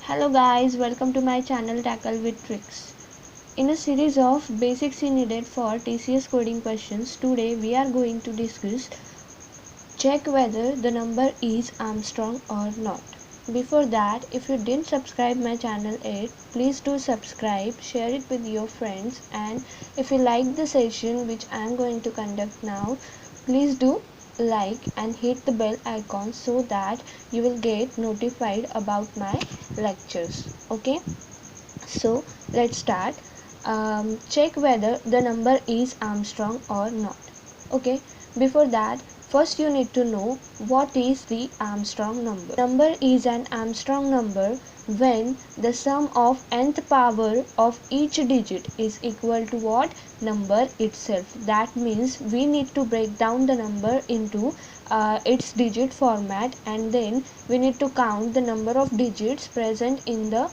Hello guys, welcome to my channel Tackle with Tricks. In a series of basics needed for TCS coding questions, today we are going to discuss check whether the number is Armstrong or not. Before that, if you didn't subscribe my channel yet, please do subscribe, share it with your friends, and if you like the session which I am going to conduct now, please do like and hit the bell icon so that you will get notified about my lectures. Okay, so let's start. Check whether the number is Armstrong or not. Okay, before that, first you need to know what is the Armstrong number. Number is an Armstrong number when the sum of nth power of each digit is equal to what? Number itself. That means we need to break down the number into its digit format, and then we need to count the number of digits present in the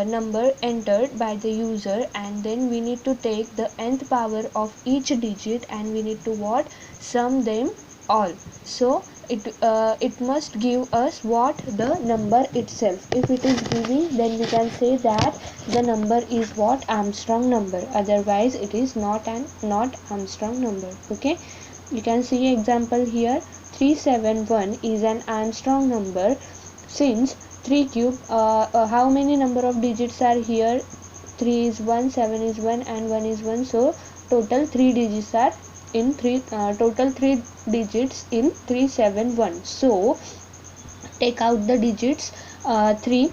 number entered by the user, and then we need to take the nth power of each digit and we need to what? Sum them all. So it must give us what? The number itself. If it is giving, then we can say that the number is what? Armstrong number. Otherwise it is not Armstrong number. Okay, you can see example here. 371 is an Armstrong number since 3 cube, how many number of digits are here? 3 is 1, 7 is 1 and 1 is 1, so total 3 digits are in 3, total 3 digits in 371. So take out the digits, 3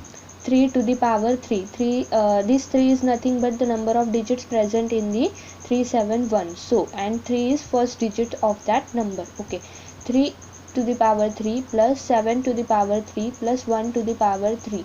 to the power 3, this 3 is nothing but the number of digits present in the 371. So and 3 is first digit of that number. Okay, 3 to the power 3 plus 7 to the power 3 plus 1 to the power 3.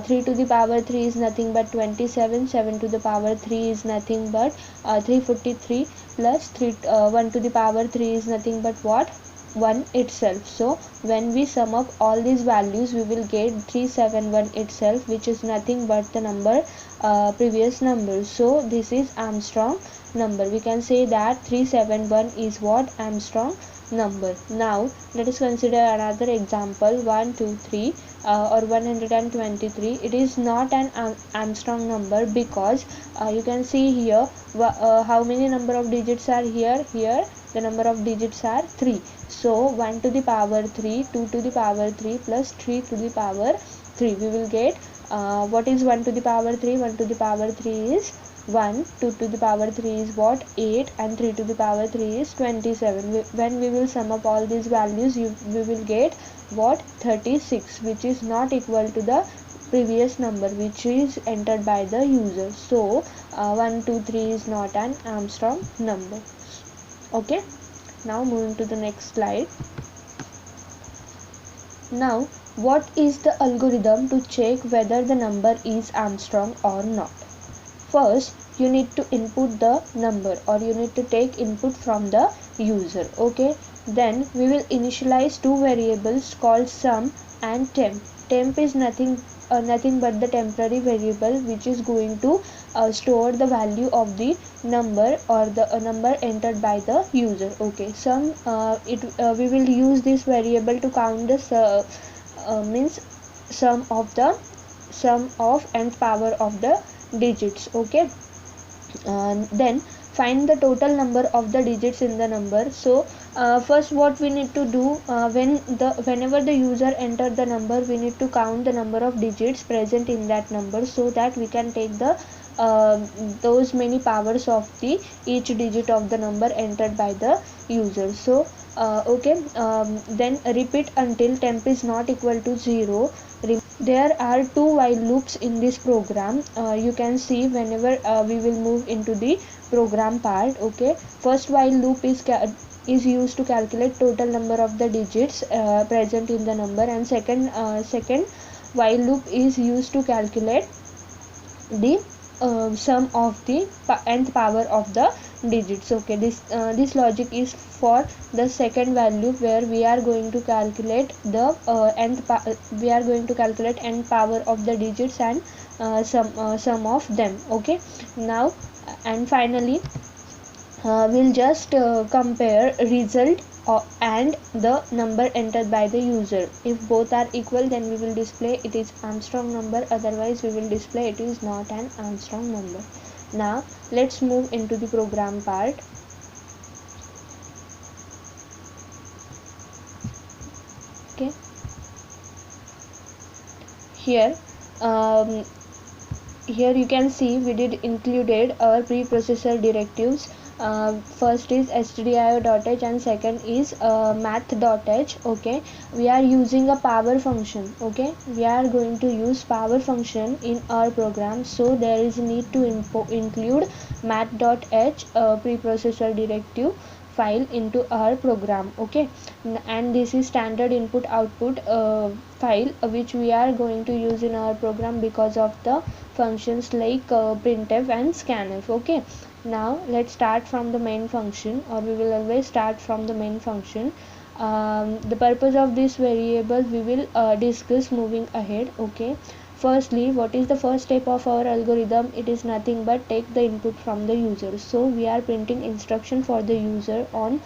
3 to the power 3 is nothing but 27. 7 to the power 3 is nothing but 343 plus 1 to the power 3 is nothing but what? 1 itself. So when we sum up all these values, we will get 371 itself, which is nothing but the number, previous number. So this is Armstrong number. We can say that 371 is what? Armstrong number. Now let us consider another example, 123 or 123. It is not an Armstrong number because you can see here how many number of digits are here. Here the number of digits are 3. So 1 to the power 3, 2 to the power 3 plus 3 to the power 3. We will get what is 1 to the power 3? 1 to the power 3 is 1, 2 to the power 3 is what? 8, and 3 to the power 3 is 27. When we will sum up all these values, we will get what? 36, which is not equal to the previous number which is entered by the user. So 1, 2, 3 is not an Armstrong number. Okay, now moving to the next slide. Now, what is the algorithm to check whether the number is Armstrong or not? First, you need to input the number, or you need to take input from the user. Okay, then we will initialize two variables called sum and temp. Temp is nothing but the temporary variable which is going to store the value of the number or the number entered by the user. Okay, we will use this variable to count the means sum of nth power of the digits. Okay, then find the total number of the digits in the number. So first what we need to do, whenever the user enter the number, we need to count the number of digits present in that number so that we can take the those many powers of the each digit of the number entered by the user. So okay, then repeat until temp is not equal to 0. There are two while loops in this program. You can see whenever we will move into the program part. Okay, first while loop is used to calculate total number of the digits present in the number, and second while loop is used to calculate the sum of the nth power of the digits. Okay, this logic is for the second value where we are going to calculate the nth power of the digits and sum of them. Okay, now and finally we'll just compare result and the number entered by the user. If both are equal, then we will display it is Armstrong number, otherwise we will display it is not an Armstrong number. Now let's move into the program part. Okay, here here you can see we did included our preprocessor directives. First is stdio.h and second is math.h. okay, we are using a power function. Okay, we are going to use power function in our program, so there is need to include math.h preprocessor directive file into our program. Okay, and this is standard input output file which we are going to use in our program because of the functions like printf and scanf. Okay, now let's start from the main function, or we will always start from the main function. The purpose of this variable we will discuss moving ahead. Okay, firstly, what is the first step of our algorithm? It is nothing but take the input from the user. So we are printing instruction for the user on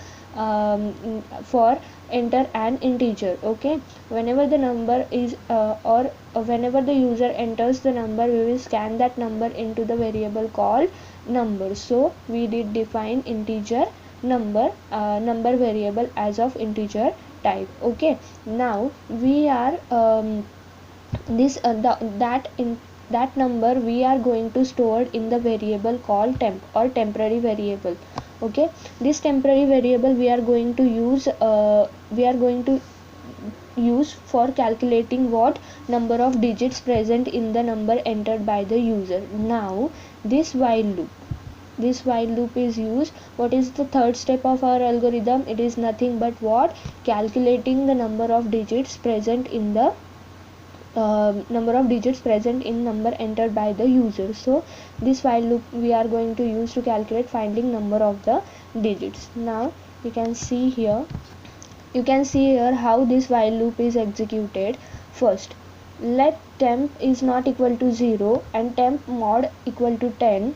for enter an integer. Okay, whenever the number is or whenever the user enters the number, we will scan that number into the variable called number. So we did define integer number number variable as of integer type. Okay, now we are this that number we are going to store in the variable called temp or temporary variable. Okay, this temporary variable we are going to use for calculating what number of digits present in the number entered by the user. Now this while loop is used. What is the third step of our algorithm? It is nothing but what? Calculating the number of digits present in the number entered by the user. So this while loop we are going to use to calculate finding number of the digits. Now you can see here how this while loop is executed. First, let temp is not equal to 0 and temp mod equal to 10,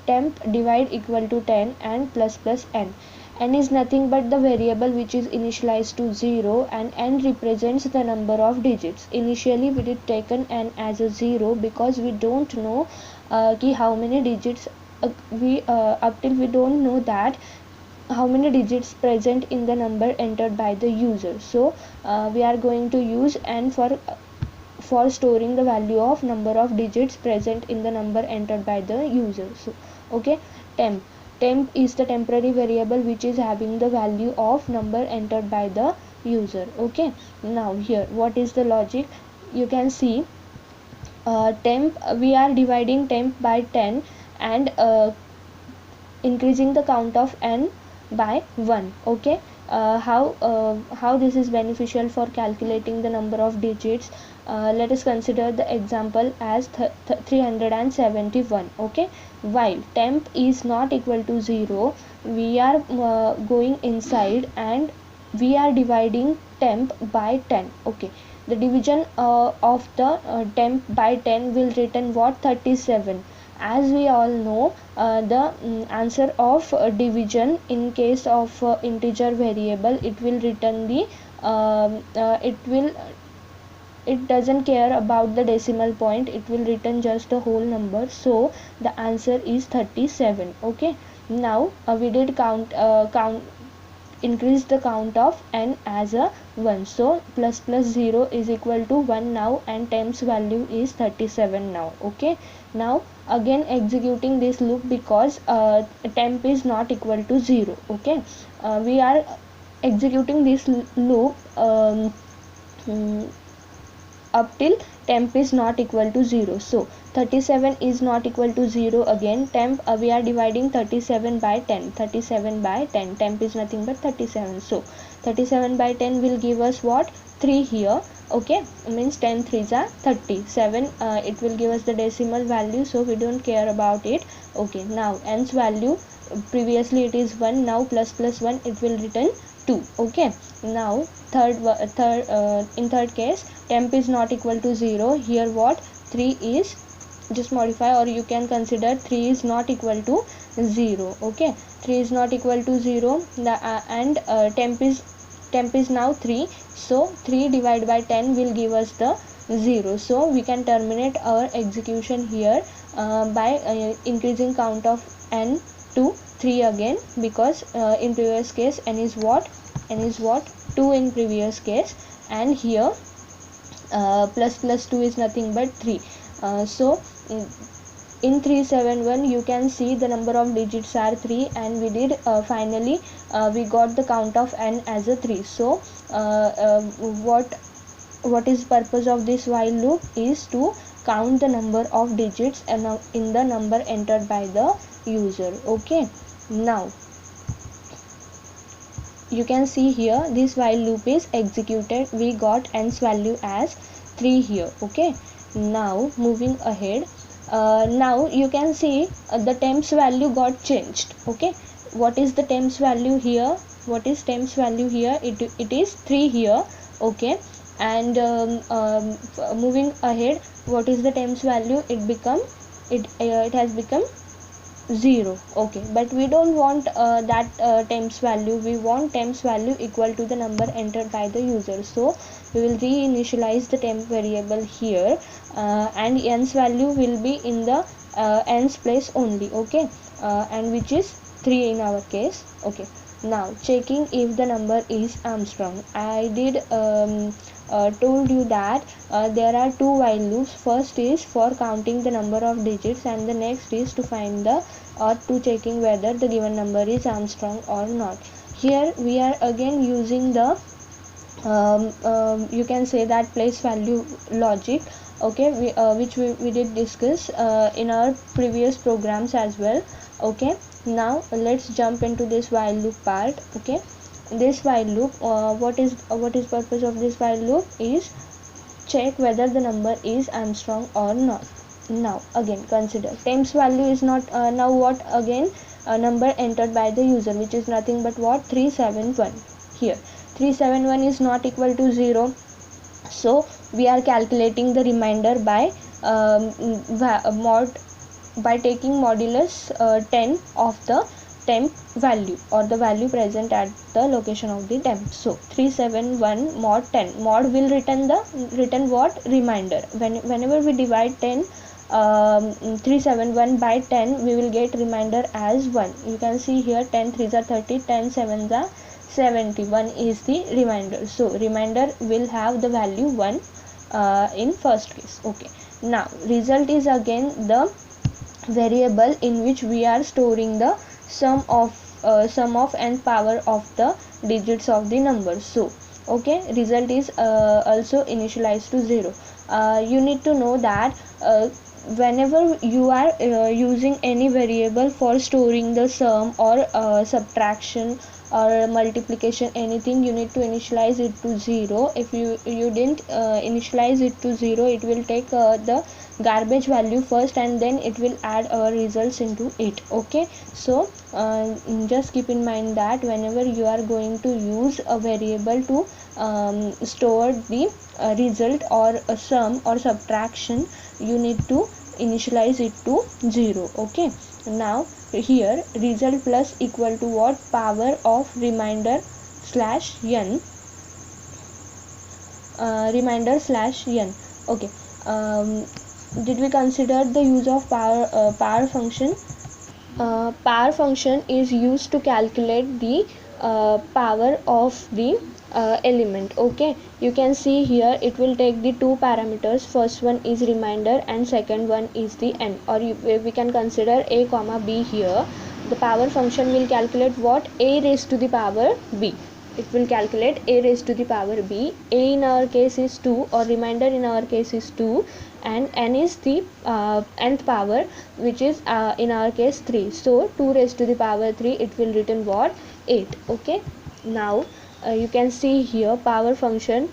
temp divide equal to 10 and plus plus n. N is nothing but the variable which is initialized to 0 and n represents the number of digits. Initially we did taken n as a 0 because we don't know how many digits up till we don't know that how many digits present in the number entered by the user. So we are going to use n for storing the value of number of digits present in the number entered by the user. So okay, temp is the temporary variable which is having the value of number entered by the user. Okay, now here what is the logic? You can see temp we are dividing temp by 10 and increasing the count of n by 1. Okay, how this is beneficial for calculating the number of digits? Let us consider the example as 371. Okay, while temp is not equal to 0, we are going inside and we are dividing temp by 10. Okay, the division of the temp by 10 will return what? 37. As we all know, the answer of division in case of integer variable, it will return the it doesn't care about the decimal point, it will return just the whole number. So the answer is 37. Okay, now we did increase the count of n as a 1. So plus plus 0 is equal to 1 now and temp's value is 37 now. Okay, now again executing this loop because temp is not equal to 0. Okay, we are executing this loop up till temp is not equal to 0. So 37 is not equal to 0. Again temp we are dividing 37 by 10. Temp is nothing but 37. So 37 by 10 will give us what? 3 here. Okay, means 10 3s are 37. It will give us the decimal value, so we don't care about it. Okay, now n's value previously it is 1, now plus plus 1 it will return 2. Okay, now in third case temp is not equal to 0. Here what? 3 is, just modify, or you can consider 3 is not equal to 0. Okay, 3 is not equal to 0 and temp is temp is now 3, so 3 divided by 10 will give us the 0. So we can terminate our execution here by increasing count of n to 3 again, because in previous case n is what 2 in previous case, and here plus 2 is nothing but 3. So in 371 you can see the number of digits are 3, and we did finally we got the count of n as a 3. So what is purpose of this while loop is to count the number of digits in the number entered by the user. Okay, now you can see here this while loop is executed. We got n's value as 3 here. Okay, now moving ahead, now you can see the temps value got changed. Okay, what is the temps value here? What is temps value here? It is 3 here. Okay, and moving ahead, what is the temps value? It has become 0. Okay, but we don't want that temps value. We want temps value equal to the number entered by the user. So we will reinitialize the temp variable here, and n's value will be in the n's place only. Okay, and which is 3 in our case. Okay, now checking if the number is Armstrong. I did told you that there are two while loops. First is for counting the number of digits, and the next is to find the or to checking whether the given number is Armstrong or not. Here we are again using the you can say that place value logic. Okay, which we did discuss in our previous programs as well. Okay, now let's jump into this while loop part. Okay, this while loop, what is purpose of this while loop is check whether the number is Armstrong or not. Now again consider temps value is not now what again number entered by the user, which is nothing but what 371. Here 371 is not equal to 0, so we are calculating the remainder by taking modulus 10 of the temp value, or the value present at the location of the temp. So 371 mod 10, mod will return what remainder. Whenever we divide 371 by 10, we will get remainder as 1. You can see here 10 3s are 30, 10 7s are 71 is the remainder. So remainder will have the value 1 in first case. Okay, now result is again the variable in which we are storing the sum of nth power of the digits of the number. So okay, result is also initialized to 0. You need to know that whenever you are using any variable for storing the sum or subtraction or multiplication, anything, you need to initialize it to 0. If you didn't initialize it to 0, it will take the garbage value first, and then it will add our results into it. Okay, so just keep in mind that whenever you are going to use a variable to store the result or a sum or subtraction, you need to initialize it to 0. Okay, now here result plus equal to what power of remainder slash n, remainder slash n. Okay, did we consider the use of power function? Power function is used to calculate the power of the element. Okay, you can see here it will take the two parameters. First one is remainder and second one is the n, or we can consider a comma b here. The power function will calculate what? A raised to the power b. It will calculate a raised to the power b. A in our case is 2, or remainder in our case is 2, and n is the nth power, which is in our case 3. So 2 raised to the power 3, it will return what? 8. Okay, now you can see here power function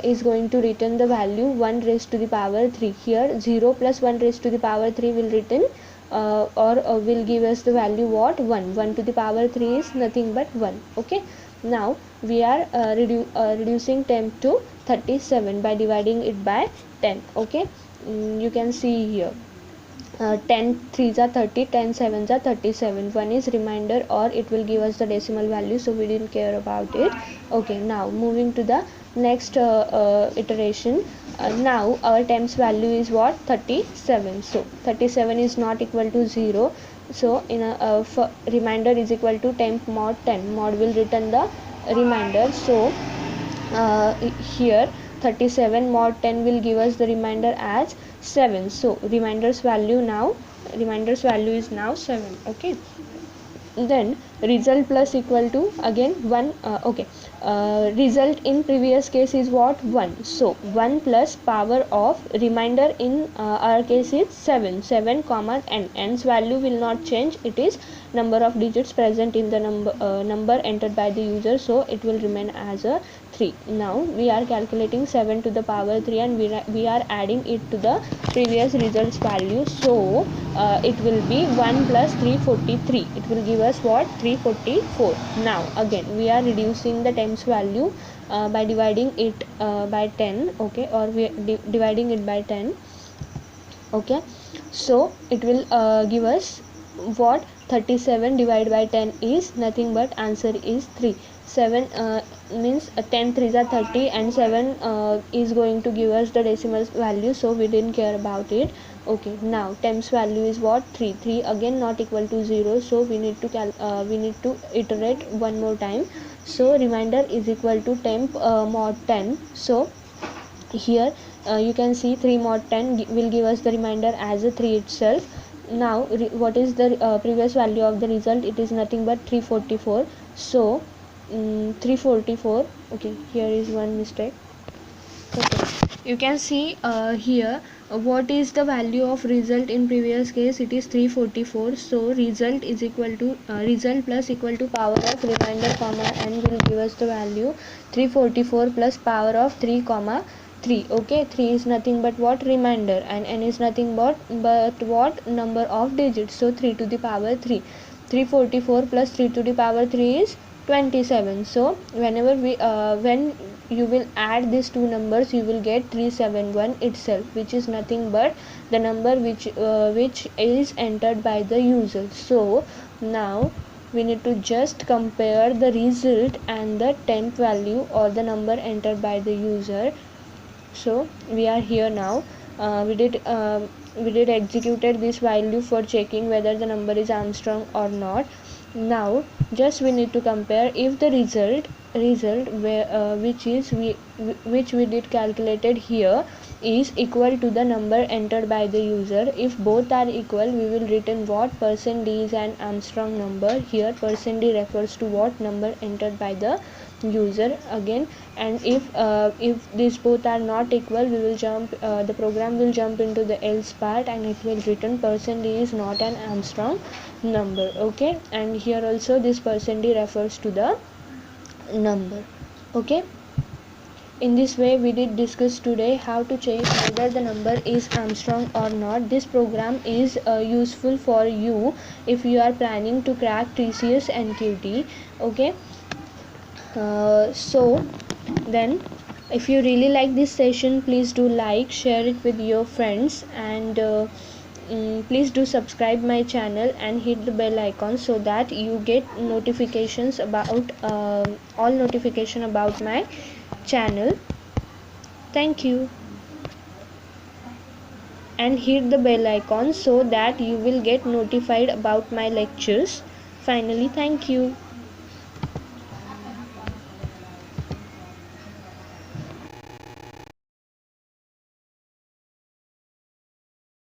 is going to return the value 1 raised to the power 3. Here 0 plus 1 raised to the power 3 will return will give us the value what? 1. 1 to the power 3 is nothing but 1. Okay, now we are reducing temp to 37 by dividing it by 10. Okay, you can see here 10 3s are 30, 10 7s are 37. One is remainder, or it will give us the decimal value, so we didn't care about it. Okay, now moving to the next iteration. Now our temps value is what? 37. So 37 is not equal to 0. So in a remainder is equal to temp mod 10. Mod will return the remainder. So here 37 mod 10 will give us the remainder as 7. So remainder value is now 7. Okay, then result plus equal to again 1. Okay, result in previous case is what? 1. So 1 plus power of remainder in our case is 7. 7 comma n. N's value will not change, it is number of digits present in the number entered by the user, so it will remain as a 3. Now we are calculating 7 to the power 3, and we are adding it to the previous results value. So it will be 1 plus 343. It will give us what? 344. Now again we are reducing the temps value by dividing it by 10. Okay, or we dividing it by 10. Okay, so it will give us what? 37 divided by 10 is nothing but answer is 3. 7 means 10 3s are 30, and 7 is going to give us the decimal value, so we didn't care about it. Okay, now temps value is what? 3. 3 again not equal to 0, so we need to iterate one more time. So remainder is equal to temp mod 10. So here you can see 3 mod 10 will give us the remainder as a 3 itself. Now what is the previous value of the result? It is nothing but 344. So 344. Okay, here is one mistake. Okay, you can see here what is the value of result in previous case? It is 344. So result is equal to result plus equal to power of remainder comma n will give us the value 344 plus power of 3 comma 3. Okay, 3 is nothing but what? Remainder, and n is nothing but what? Number of digits. So 3 to the power 3. 344 plus 3 to the power 3 is 27. So whenever when you will add these two numbers, you will get 371 itself, which is nothing but the number which is entered by the user. So now we need to just compare the result and the temp value, or the number entered by the user. So we are here now. We did executed this value for checking whether the number is Armstrong or not. Now just we need to compare if the result where which we did calculated here is equal to the number entered by the user. If both are equal, we will return what? %d is an Armstrong number. Here %d refers to what? Number entered by the user again. And if these both are not equal, we will jump the program will jump into the else part, and it will return %d is not an Armstrong number. Okay, and here also this %d refers to the number. Okay, in this way we did discuss today how to check whether the number is Armstrong or not. This program is useful for you if you are planning to crack TCS NQT. Okay, so then if you really like this session, please do like, share it with your friends, and please do subscribe my channel and hit the bell icon so that you get notifications about all notification about my channel. Thank you, and hit the bell icon so that you will get notified about my lectures. Finally, thank you.